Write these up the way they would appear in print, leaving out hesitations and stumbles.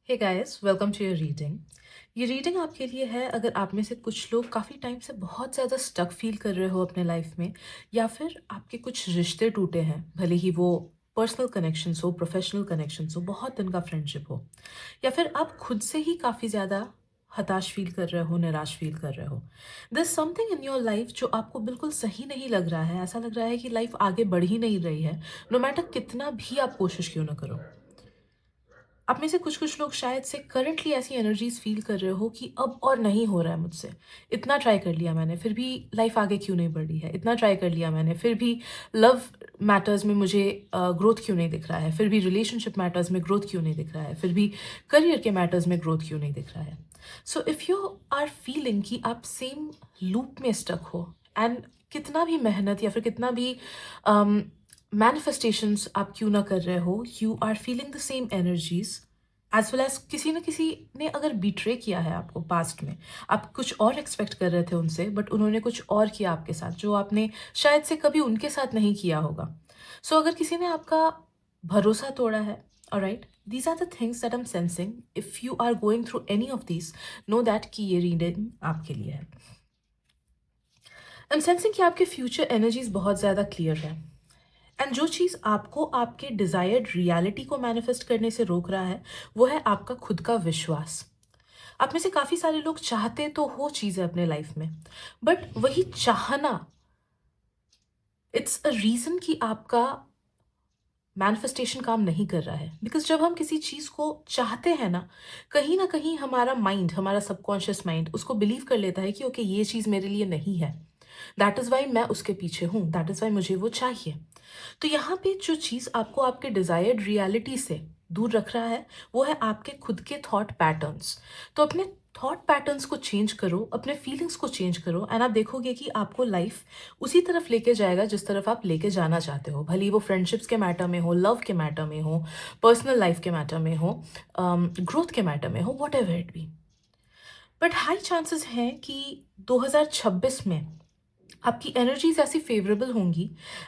Hey guys, welcome to your reading. ये reading आपके लिए है अगर आप में से कुछ लोग काफ़ी टाइम से बहुत ज़्यादा स्टक फील कर रहे हो अपने लाइफ में, या फिर आपके कुछ रिश्ते टूटे हैं, भले ही वो पर्सनल कनेक्शंस हो, प्रोफेशनल कनेक्शंस हो, बहुत दिन का फ्रेंडशिप हो, या फिर आप खुद से ही काफ़ी ज़्यादा हताश फील कर रहे हो, निराश फील कर रहे हो। This something in your life जो आपको बिल्कुल सही नहीं लग रहा है। ऐसा लग रहा है कि लाइफ आगे बढ़ ही नहीं रही है, नो मैटर कितना भी आप कोशिश क्यों ना करो। आप में से कुछ-कुछ लोग शायद से करंटली ऐसी एनर्जीज़ फ़ील कर रहे हो कि अब और नहीं हो रहा है मुझसे। इतना ट्राई कर लिया मैंने, फिर भी लाइफ़ आगे क्यों नहीं बढ़ रही है? इतना ट्राई कर लिया मैंने, फिर भी लव मैटर्स में मुझे ग्रोथ क्यों नहीं दिख रहा है? फिर भी रिलेशनशिप मैटर्स में ग्रोथ क्यों नहीं दिख रहा है? फिर भी करियर के मैटर्स में ग्रोथ क्यों नहीं दिख रहा है? So if you are feeling कि आप सेम लूप में स्टक हो, एंड कितना भी मेहनत या फिर कितना भी अम, मैनिफेस्टेशंस आप क्यों ना कर रहे हो, you are feeling the same energies as well as किसी न किसी ने अगर बिट्रे किया है आपको पास्ट में। आप कुछ और एक्सपेक्ट कर रहे थे उनसे, बट उन्होंने कुछ और किया आपके साथ जो आपने शायद से कभी उनके साथ नहीं किया होगा। सो अगर किसी ने आपका भरोसा तोड़ा है, alright, these are the things that I am sensing. If you are going through any of these, know that कि ये रीडिंग आपके लिए है। आई एम सेंसिंग कि आपके फ्यूचर एनर्जीज बहुत ज़्यादा क्लियर है, एंड जो चीज़ आपको आपके डिज़ायर्ड रियलिटी को मैनिफेस्ट करने से रोक रहा है, वो है आपका खुद का विश्वास। आप में से काफ़ी सारे लोग चाहते तो हो चीज़ें अपने लाइफ में, बट वही चाहना, इट्स अ रीज़न कि आपका मैनिफेस्टेशन काम नहीं कर रहा है। बिकॉज़ जब हम किसी चीज़ को चाहते हैं ना कहीं हमारा माइंड, हमारा सबकॉन्शियस माइंड उसको बिलीव कर लेता है कि ओके, ये चीज़ मेरे लिए नहीं है। दैट इज़ वाई मैं उसके पीछे हूँ, दैट इज़ वाई मुझे वो चाहिए। तो यहाँ पे जो चीज़ आपको आपके डिज़ायर्ड रियलिटी से दूर रख रहा है, वो है आपके खुद के थॉट पैटर्न्स। तो अपने थॉट पैटर्न्स को चेंज करो, अपने फीलिंग्स को चेंज करो, एंड आप देखोगे कि आपको लाइफ उसी तरफ लेके जाएगा जिस तरफ आप लेके जाना चाहते हो। भले ही वो फ्रेंडशिप्स के मैटर में हो, लव के मैटर में हो, पर्सनल लाइफ के मैटर में हो, ग्रोथ के मैटर में हो, what ever it be. But high chances हैं कि 2026 में आपकी एनर्जीज ऐसी फेवरेबल होंगी,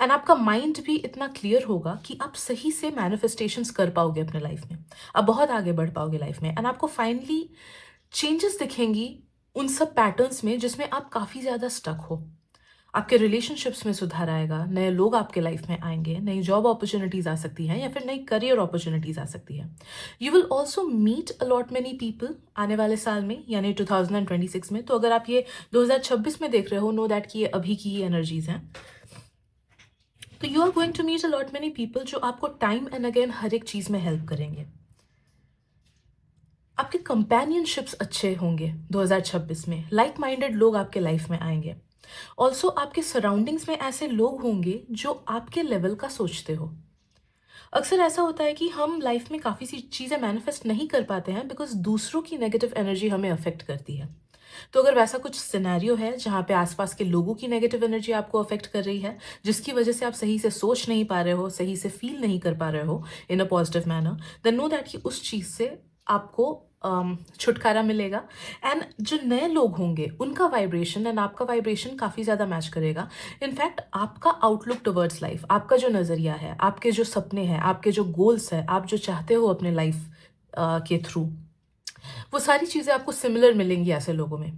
एंड आपका माइंड भी इतना क्लियर होगा कि आप सही से मैनिफेस्टेशंस कर पाओगे अपने लाइफ में। आप बहुत आगे बढ़ पाओगे लाइफ में, एंड आपको फाइनली चेंजेस दिखेंगी उन सब पैटर्न्स में जिसमें आप काफ़ी ज़्यादा स्टक हो। आपके रिलेशनशिप्स में सुधार आएगा, नए लोग आपके लाइफ में आएंगे, नई जॉब अपॉर्चुनिटीज आ सकती हैं, या फिर नई करियर अपॉर्चुनिटीज आ सकती हैं। You will also meet a lot many people आने वाले साल में, यानी 2026 में। तो अगर आप ये 2026 में देख रहे हो, नो दैट कि ये अभी की ही एनर्जीज हैं। तो you are going to meet a lot many people जो आपको टाइम एंड अगेन हर एक चीज में हेल्प करेंगे। आपके कंपेनियनशिप्स अच्छे होंगे 2026 में, लाइक माइंडेड लोग आपके लाइफ में आएंगे। ऑल्सो आपके सराउंडिंग्स में ऐसे लोग होंगे जो आपके लेवल का सोचते हो। अक्सर ऐसा होता है कि हम लाइफ में काफ़ी सी चीज़ें मैनिफेस्ट नहीं कर पाते हैं बिकॉज दूसरों की नेगेटिव एनर्जी हमें अफेक्ट करती है। तो अगर वैसा कुछ सिनेरियो है जहाँ पे आसपास के लोगों की नेगेटिव एनर्जी आपको अफेक्ट कर रही है, जिसकी वजह से आप सही से सोच नहीं पा रहे हो, सही से फील नहीं कर पा रहे हो in a positive manner, then know that कि उस चीज़ से आपको छुटकारा मिलेगा। एंड जो नए लोग होंगे उनका वाइब्रेशन एंड आपका वाइब्रेशन काफ़ी ज़्यादा मैच करेगा। इनफैक्ट आपका आउटलुक टुवर्ड्स लाइफ, आपका जो नज़रिया है, आपके जो सपने हैं, आपके जो गोल्स हैं, आप जो चाहते हो अपने लाइफ के थ्रू, वो सारी चीज़ें आपको सिमिलर मिलेंगी ऐसे लोगों में।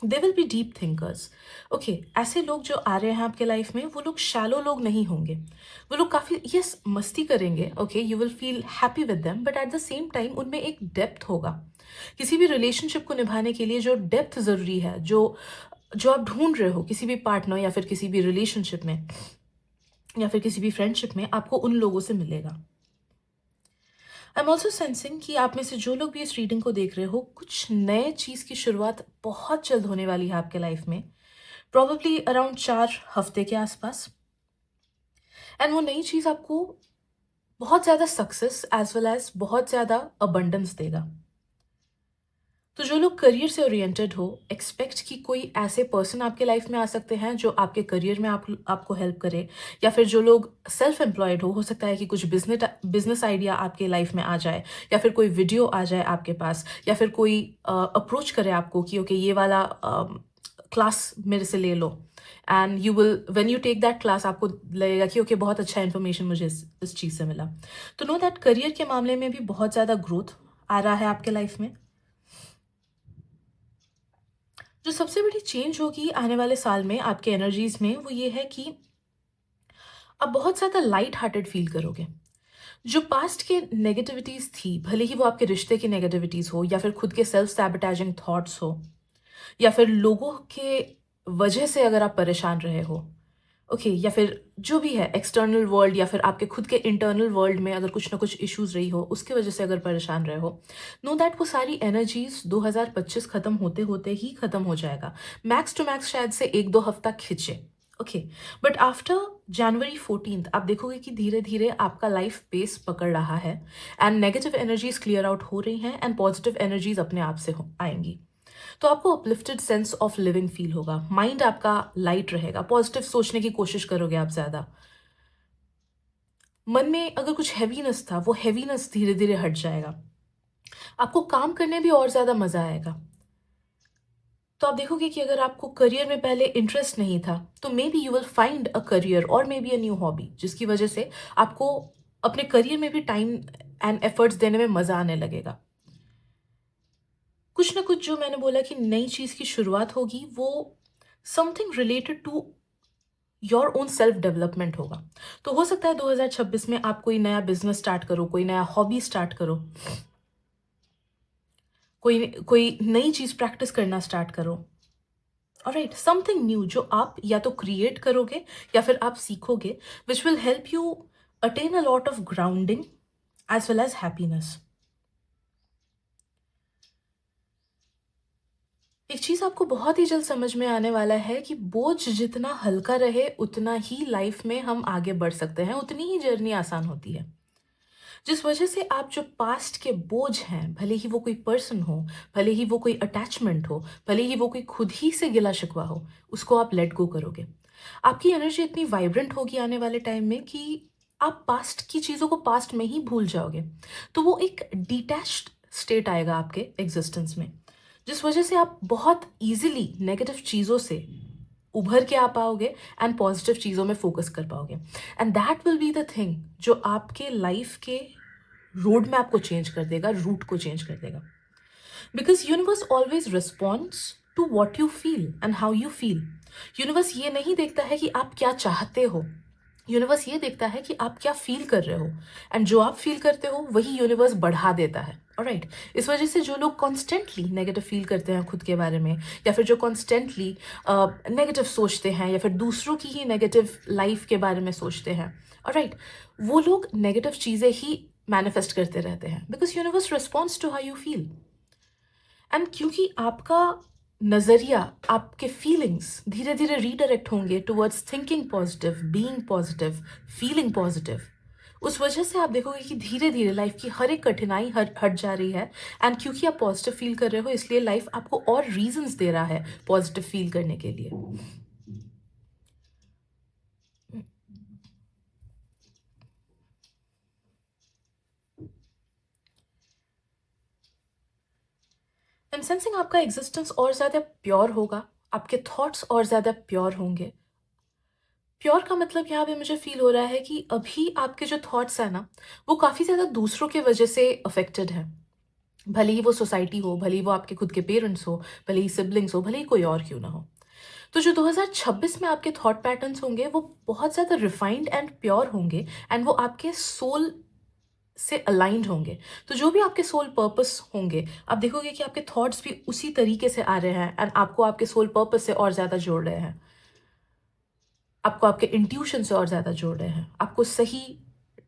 They will be deep thinkers. Okay, ऐसे लोग जो आ रहे हैं आपके लाइफ में, वो लोग शैलो लोग नहीं होंगे। वो लोग काफ़ी यस मस्ती करेंगे, okay, you will feel happy with them, but at the same time उनमें एक डेप्थ होगा। किसी भी रिलेशनशिप को निभाने के लिए जो डेप्थ ज़रूरी है, जो जो आप ढूंढ रहे हो किसी भी पार्टनर या फिर किसी भी रिलेशनशिप में या फिर किसी भी फ्रेंडशिप में, आपको उन लोगों से मिलेगा। आई एम ऑल्सो सेंसिंग कि आप में से जो लोग भी इस रीडिंग को देख रहे हो, कुछ नए चीज़ की शुरुआत बहुत जल्द होने वाली है आपके लाइफ में, प्रॉबेबली अराउंड 4 हफ्ते के आसपास। एंड वो नई चीज़ आपको बहुत ज़्यादा सक्सेस एज वेल एज बहुत ज़्यादा अबंडेंस देगा। तो जो लोग करियर से ओरिएंटेड हो, एक्सपेक्ट कि कोई ऐसे पर्सन आपके लाइफ में आ सकते हैं जो आपके करियर में आपको हेल्प करे, या फिर जो लोग सेल्फ एम्प्लॉयड हो सकता है कि कुछ बिजनेस आइडिया आपके लाइफ में आ जाए, या फिर कोई वीडियो आ जाए आपके पास, या फिर कोई अप्रोच करे आपको कि ओके, ये वाला क्लास मेरे से ले लो। And you will when you take that class, आपको लगेगा कि ओके, बहुत अच्छा इन्फॉर्मेशन मुझे इस चीज़ से मिला। तो नो दैट करियर के मामले में भी बहुत ज़्यादा ग्रोथ आ रहा है आपके लाइफ में। जो सबसे बड़ी चेंज होगी आने वाले साल में आपके एनर्जीज में, वो ये है कि आप बहुत ज़्यादा लाइट हार्टेड फील करोगे। जो पास्ट के नेगेटिविटीज़ थी, भले ही वो आपके रिश्ते की नेगेटिविटीज़ हो या फिर खुद के सेल्फ सैबोटाइजिंग थॉट्स हो या फिर लोगों के वजह से अगर आप परेशान रहे हो, ओके, या फिर जो भी है एक्सटर्नल वर्ल्ड या फिर आपके खुद के इंटरनल वर्ल्ड में अगर कुछ ना कुछ इश्यूज रही हो, उसकी वजह से अगर परेशान रहे हो, नो दैट वो सारी एनर्जीज 2025 खत्म होते होते ही खत्म हो जाएगा। मैक्स टू मैक्स शायद से 1-2 हफ्ता खिंचे, ओके। बट आफ्टर January 14 आप देखोगे कि धीरे धीरे आपका लाइफ पेस पकड़ रहा है and negative energies clear out हो रही हैं एंड पॉजिटिव एनर्जीज अपने आप से आएंगी। तो आपको uplifted sense of living feel होगा, माइंड आपका लाइट रहेगा, पॉजिटिव सोचने की कोशिश करोगे आप ज़्यादा। मन में अगर कुछ हैवीनेस था, वो हैवीनेस धीरे धीरे हट जाएगा। आपको काम करने भी और ज़्यादा मज़ा आएगा। तो आप देखोगे कि अगर आपको करियर में पहले इंटरेस्ट नहीं था, तो maybe you will find a career और maybe a new hobby, जिसकी वजह से आपको अपने करियर में भी टाइम एंड एफर्ट्स देने में मज़ा आने लगेगा। कुछ ना कुछ जो मैंने बोला कि नई चीज़ की शुरुआत होगी, वो something related to your own self development होगा। तो हो सकता है 2026 में आप कोई नया बिजनेस स्टार्ट करो, कोई नया हॉबी स्टार्ट करो, कोई कोई नई चीज़ प्रैक्टिस करना स्टार्ट करो। ऑलराइट, समथिंग न्यू जो आप या तो क्रिएट करोगे या फिर आप सीखोगे, which will help you attain a lot of grounding as well as happiness. एक चीज आपको बहुत ही जल्द समझ में आने वाला है कि बोझ जितना हल्का रहे, उतना ही लाइफ में हम आगे बढ़ सकते हैं, उतनी ही जर्नी आसान होती है। जिस वजह से आप जो पास्ट के बोझ हैं, भले ही वो कोई पर्सन हो, भले ही वो कोई अटैचमेंट हो, भले ही वो कोई खुद ही से गिला शिकवा हो, उसको आप लेट गो करोगे। आपकी एनर्जी इतनी वाइब्रेंट होगी आने वाले टाइम में कि आप पास्ट की चीज़ों को पास्ट में ही भूल जाओगे। तो वो एक डिटैच्ड स्टेट आएगा आपके एग्जिस्टेंस में, जिस वजह से आप बहुत इजीली नेगेटिव चीज़ों से उभर के आ पाओगे एंड पॉजिटिव चीज़ों में फोकस कर पाओगे। And that will be the thing जो आपके लाइफ के रोड मैप को चेंज कर देगा, रूट को चेंज कर देगा। Because universe always responds to what you feel and how you feel. Universe ये नहीं देखता है कि आप क्या चाहते हो, यूनिवर्स ये देखता है कि आप क्या फील कर रहे हो, एंड जो आप फील करते हो वही यूनिवर्स बढ़ा देता है। ऑलराइट, इस वजह से जो लोग कॉन्स्टेंटली नेगेटिव फील करते हैं खुद के बारे में, या फिर जो कॉन्स्टेंटली नेगेटिव सोचते हैं या फिर दूसरों की ही नेगेटिव लाइफ के बारे में सोचते हैं, ऑलराइट, वो लोग नेगेटिव चीज़ें ही मैनिफेस्ट करते रहते हैं, because universe responds to how you feel. And क्योंकि आपका नज़रिया, आपके फीलिंग्स धीरे धीरे रीडायरेक्ट होंगे towards thinking positive, being positive, feeling positive, उस वजह से आप देखोगे कि धीरे धीरे लाइफ की हर एक कठिनाई हट हट जा रही है। एंड क्योंकि आप पॉजिटिव फील कर रहे हो, इसलिए लाइफ आपको और रीजंस दे रहा है पॉजिटिव फील करने के लिए। आई एम सेंसिंग आपका एग्जिस्टेंस और ज़्यादा प्योर होगा, आपके थॉट्स और ज़्यादा प्योर होंगे। प्योर का मतलब यहाँ पे मुझे फील हो रहा है कि अभी आपके जो थॉट्स हैं ना, वो काफ़ी ज़्यादा दूसरों के वजह से अफेक्टेड है। भले ही वो सोसाइटी हो, भले ही वो आपके खुद के पेरेंट्स हो, भले ही सिबलिंग्स हो, भले ही कोई और क्यों ना हो। तो जो 2026 में आपके थॉट पैटर्न्स होंगे, वो बहुत ज़्यादा रिफाइंड एंड प्योर होंगे एंड वो आपके सोल से अलाइंड होंगे। तो जो भी आपके सोल पर्पस होंगे, आप देखोगे कि आपके थॉट्स भी उसी तरीके से आ रहे हैं एंड आपको आपके सोल पर्पस से और ज़्यादा जोड़ रहे हैं, आपको आपके इंट्यूशन से और ज़्यादा जोड़ रहे हैं, आपको सही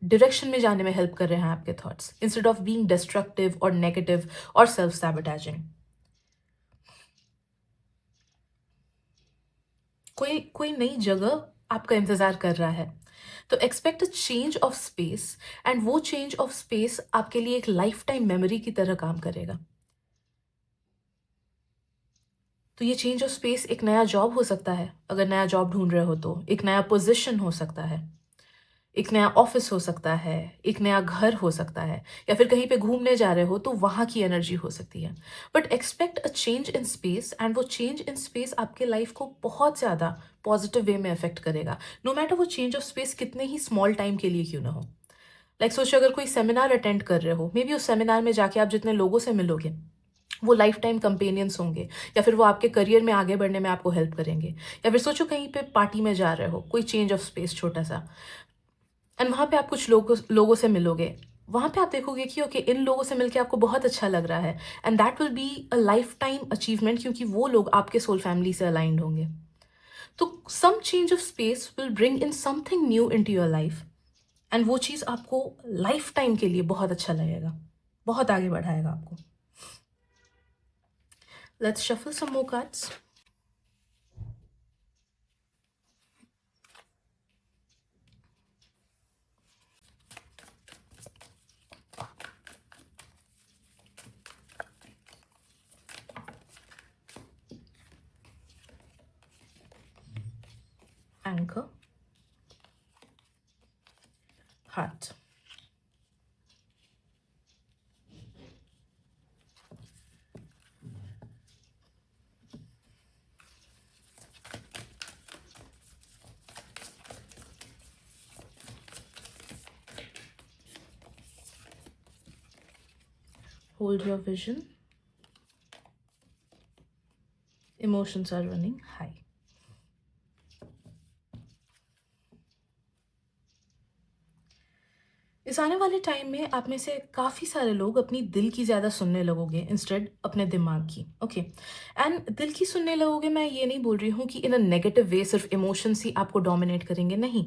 डायरेक्शन में जाने में हेल्प कर रहे हैं आपके thoughts, instead of being destructive और नेगेटिव और सेल्फ सैबोटाइजिंग। कोई कोई नई जगह आपका इंतज़ार कर रहा है, तो expect a change of space and वो चेंज ऑफ स्पेस आपके लिए एक लाइफ टाइम मेमोरी की तरह काम करेगा। तो ये चेंज ऑफ स्पेस एक नया जॉब हो सकता है, अगर नया जॉब ढूंढ रहे हो तो एक नया पोजीशन हो सकता है, एक नया ऑफिस हो सकता है, एक नया घर हो सकता है, या फिर कहीं पे घूमने जा रहे हो तो वहाँ की एनर्जी हो सकती है। But expect a change in space and वो चेंज इन स्पेस आपके लाइफ को बहुत ज़्यादा पॉजिटिव वे में अफेक्ट करेगा, नो मैटर वो चेंज ऑफ स्पेस कितने ही स्मॉल टाइम के लिए क्यों ना हो। लाइक सोचिए अगर कोई सेमिनार अटेंड कर रहे हो, मे बी उस सेमिनार में जाके आप जितने लोगों से मिलोगे वो लाइफ टाइम कंपेनियंस होंगे, या फिर वो आपके करियर में आगे बढ़ने में आपको हेल्प करेंगे। या फिर सोचो कहीं पे पार्टी में जा रहे हो, कोई चेंज ऑफ स्पेस छोटा सा, एंड वहाँ पे आप कुछ लोगों से मिलोगे। वहाँ पे आप देखोगे कि ओके इन लोगों से मिलके आपको बहुत अच्छा लग रहा है, and that will be a life time achievement, क्योंकि वो लोग आपके सोल फैमिली से अलाइंड होंगे। तो some change of space will bring in something new in to your life, and वो चीज़ आपको लाइफ टाइम के लिए बहुत अच्छा लगेगा, बहुत आगे बढ़ाएगा आपको। Let's shuffle some more cards. Anchor, heart. Hold your vision. Emotions are running high. इस आने वाले टाइम में आप में से काफ़ी सारे लोग अपनी दिल की ज़्यादा सुनने लगोगे इंस्टेड अपने दिमाग की। ओके, एंड दिल की सुनने लगोगे, मैं ये नहीं बोल रही हूँ कि इन अ नेगेटिव वे सिर्फ इमोशंस ही आपको डोमिनेट करेंगे, नहीं।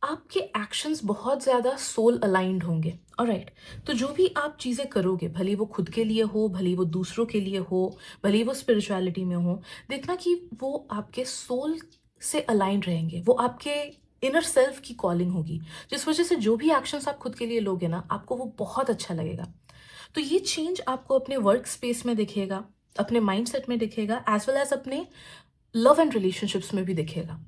आपके एक्शंस बहुत ज़्यादा सोल अलाइंड होंगे। ऑलराइट, तो जो भी आप चीज़ें करोगे, भले वो खुद के लिए हो, भले वो दूसरों के लिए हो, भले वो स्पिरिचुअलिटी में हो, देखना कि वो आपके सोल से अलाइंड रहेंगे, वो आपके इनर सेल्फ की कॉलिंग होगी, जिस वजह से जो भी एक्शंस आप खुद के लिए लोगे ना, आपको वो बहुत अच्छा लगेगा। तो ये चेंज आपको अपने वर्क स्पेस में दिखेगा, अपने माइंडसेट में दिखेगा, एज वेल एज अपने लव एंड रिलेशनशिप्स में भी दिखेगा।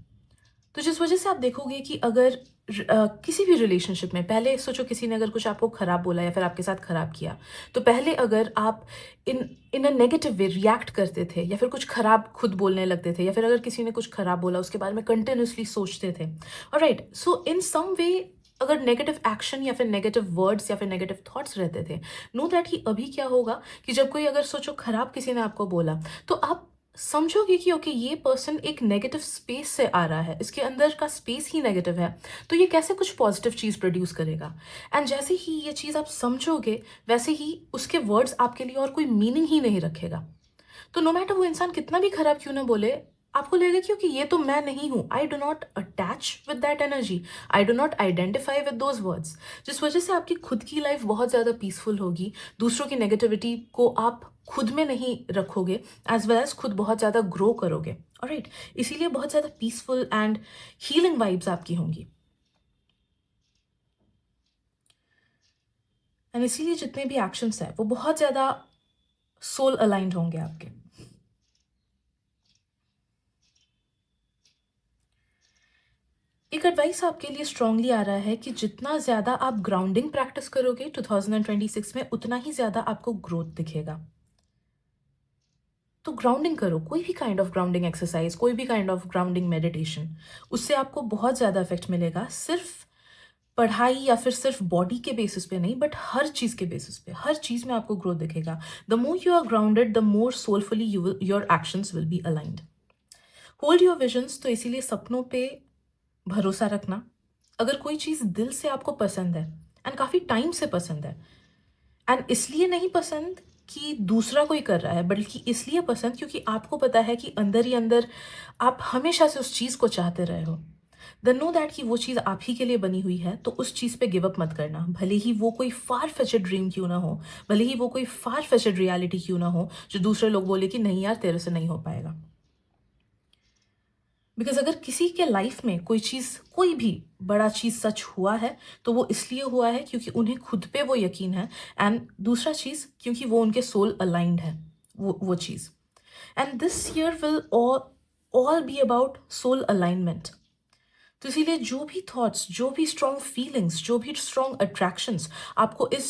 तो जिस वजह से आप देखोगे कि अगर किसी भी रिलेशनशिप में, पहले सोचो किसी ने अगर कुछ आपको खराब बोला या फिर आपके साथ खराब किया, तो पहले अगर आप इन इन अ नेगेटिव वे रिएक्ट करते थे, या फिर कुछ खराब खुद बोलने लगते थे, या फिर अगर किसी ने कुछ खराब बोला उसके बारे में कंटिन्यूसली सोचते थे। ऑलराइट, सो इन सम वे अगर नेगेटिव एक्शन या फिर नेगेटिव वर्ड्स या फिर नेगेटिव थॉट्स रहते थे, नो दैट कि अभी क्या होगा कि जब कोई अगर सोचो खराब किसी ने आपको बोला, तो आप समझोगे कि ओके ये पर्सन एक नेगेटिव स्पेस से आ रहा है, इसके अंदर का स्पेस ही नेगेटिव है, तो ये कैसे कुछ पॉजिटिव चीज़ प्रोड्यूस करेगा। एंड जैसे ही ये चीज़ आप समझोगे, वैसे ही उसके वर्ड्स आपके लिए और कोई मीनिंग ही नहीं रखेगा। तो नो मैटर वो इंसान कितना भी खराब क्यों ना बोले, आपको लगेगा क्योंकि ये तो मैं नहीं हूँ, I do not attach with that energy, I do not identify with those words, जिस वजह से आपकी खुद की लाइफ बहुत ज़्यादा पीसफुल होगी। दूसरों की नेगेटिविटी को आप खुद में नहीं रखोगे, एज वेल एज खुद बहुत ज़्यादा ग्रो करोगे। ऑलराइट, इसीलिए बहुत ज़्यादा पीसफुल एंड हीलिंग वाइब्स आपकी होंगी, एंड इसीलिए जितने भी एक्शंस हैं वो बहुत ज़्यादा सोल अलाइंड होंगे आपके। एक एडवाइस आपके लिए स्ट्रांगली आ रहा है कि जितना ज़्यादा आप ग्राउंडिंग प्रैक्टिस करोगे 2026 में, उतना ही ज़्यादा आपको ग्रोथ दिखेगा। तो ग्राउंडिंग करो, कोई भी काइंड ऑफ ग्राउंडिंग एक्सरसाइज, कोई भी काइंड ऑफ ग्राउंडिंग मेडिटेशन, उससे आपको बहुत ज़्यादा इफेक्ट मिलेगा। सिर्फ पढ़ाई या फिर सिर्फ बॉडी के बेसिस पे नहीं, बट हर चीज़ के बेसिस पे, हर चीज़ में आपको ग्रोथ दिखेगा। The more you are grounded, the more soulfully your actions will be aligned. Hold your visions, तो इसीलिए सपनों पे भरोसा रखना। अगर कोई चीज़ दिल से आपको पसंद है, एंड काफ़ी टाइम से पसंद है, एंड इसलिए नहीं पसंद कि दूसरा कोई कर रहा है, बल्कि इसलिए पसंद क्योंकि आपको पता है कि अंदर ही अंदर आप हमेशा से उस चीज़ को चाहते रहे हो, देन नो दैट कि वो चीज़ आप ही के लिए बनी हुई है, तो उस चीज़ पे गिव अप मत करना। भले ही वो कोई फार फेचेड ड्रीम क्यों ना हो, भले ही वो कोई फार फेचेड रियलिटी क्यों ना हो, जो दूसरे लोग बोले कि नहीं यार तेरे से नहीं हो पाएगा। बिकॉज अगर किसी के लाइफ में कोई चीज़, कोई भी बड़ा चीज़ सच हुआ है, तो वो इसलिए हुआ है क्योंकि उन्हें खुद पे वो यकीन है, एंड दूसरा चीज़ क्योंकि वो उनके सोल अलाइंड है, वो चीज़। And this year will all be about soul alignment. तो इसीलिए जो भी थॉट्स, जो भी स्ट्रॉन्ग फीलिंग्स, जो भी स्ट्रॉन्ग अट्रैक्शंस आपको इस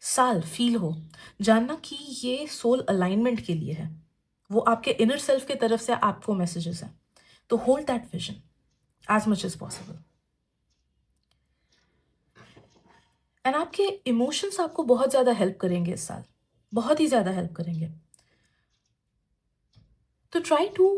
साल फील हो, जानना कि ये सोल अलाइनमेंट के लिए है, वो आपके इनर सेल्फ की तरफ से आपको मैसेजेस हैं। तो hold that vision as much as possible. And आपके इमोशंस आपको बहुत ज़्यादा हेल्प करेंगे इस साल, बहुत ही ज़्यादा हेल्प करेंगे। तो try to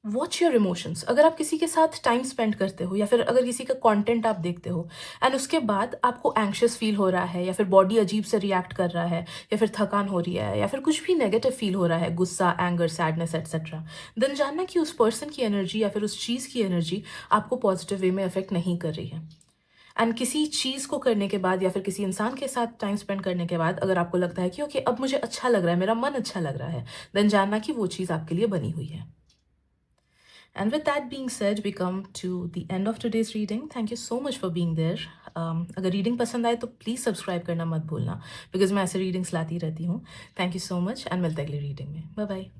watch your emotions. अगर आप किसी के साथ टाइम स्पेंड करते हो या फिर अगर किसी का कंटेंट आप देखते हो एंड उसके बाद आपको एंग्शियस फील हो रहा है या फिर बॉडी अजीब से रिएक्ट कर रहा है या फिर थकान हो रही है या फिर कुछ भी नेगेटिव फील हो रहा है, गुस्सा, एंगर, सैडनेस एटसेट्रा, देन जानना कि उस पर्सन की एनर्जी या फिर उस चीज़ की एनर्जी आपको पॉजिटिव वे में अफेक्ट नहीं कर रही है। एंड किसी चीज़ को करने के बाद या फिर किसी इंसान के साथ टाइम स्पेंड करने के बाद अगर आपको लगता है कि ओके अब मुझे अच्छा लग रहा है, मेरा मन अच्छा लग रहा है, देन जानना कि वो चीज़ आपके लिए बनी हुई है। And with that being said, we come to the end of today's reading. Thank you so much for being there. अगर रीडिंग पसंद आए तो प्लीज़ सब्सक्राइब करना मत भूलना, बिकॉज मैं ऐसे रीडिंग्स लाती रहती हूँ। Thank you so much and मिलते हैं अगली रीडिंग में। Bye bye.